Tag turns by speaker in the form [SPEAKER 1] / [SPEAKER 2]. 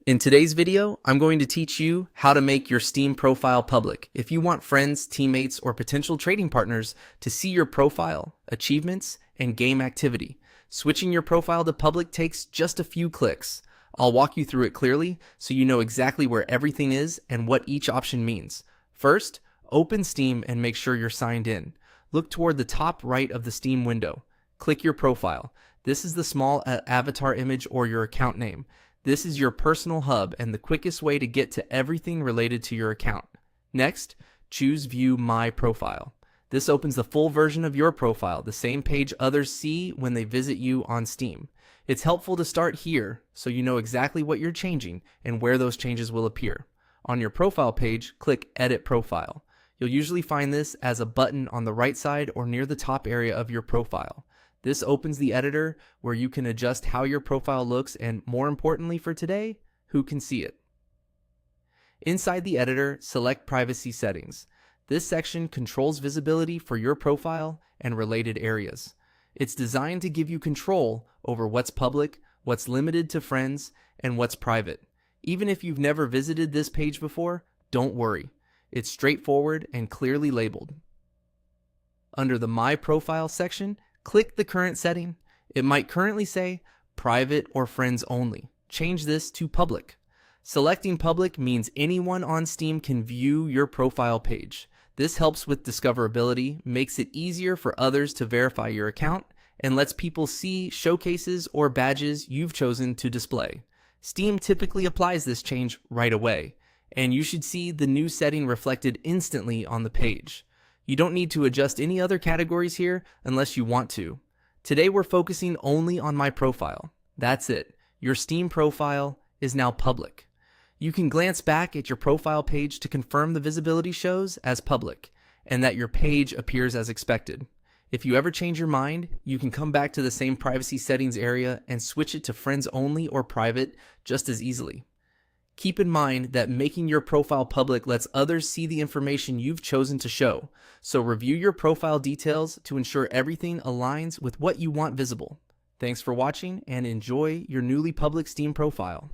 [SPEAKER 1] In today's video, I'm going to teach you how to make your Steam profile public. If you want friends, teammates, or potential trading partners to see your profile, achievements, and game activity, switching your profile to public takes just a few clicks. I'll walk you through it clearly so you know exactly where everything is and what each option means. First, open Steam and make sure you're signed in. Look toward the top right of the Steam window. Click your profile. This is the small avatar image or your account name. This is your personal hub and the quickest way to get to everything related to your account. Next, choose View My Profile. This opens the full version of your profile, the same page others see when they visit you on Steam. It's helpful to start here so you know exactly what you're changing and where those changes will appear. On your profile page, click Edit Profile. You'll usually find this as a button on the right side or near the top area of your profile. This opens the editor where you can adjust how your profile looks and, more importantly for today, who can see it. Inside the editor, select Privacy Settings. This section controls visibility for your profile and related areas. It's designed to give you control over what's public, what's limited to friends, and what's private. Even if you've never visited this page before, don't worry. It's straightforward and clearly labeled. Under the My Profile section, click the current setting. It might currently say private or friends only. Change this to public. Selecting public means anyone on Steam can view your profile page. This helps with discoverability, makes it easier for others to verify your account, and lets people see showcases or badges you've chosen to display. Steam typically applies this change right away, and you should see the new setting reflected instantly on the page. You don't need to adjust any other categories here unless you want to. Today we're focusing only on My Profile. That's it. Your Steam profile is now public. You can glance back at your profile page to confirm the visibility shows as public and that your page appears as expected. If you ever change your mind, you can come back to the same privacy settings area and switch it to friends only or private just as easily. Keep in mind that making your profile public lets others see the information you've chosen to show, so review your profile details to ensure everything aligns with what you want visible. Thanks for watching and enjoy your newly public Steam profile.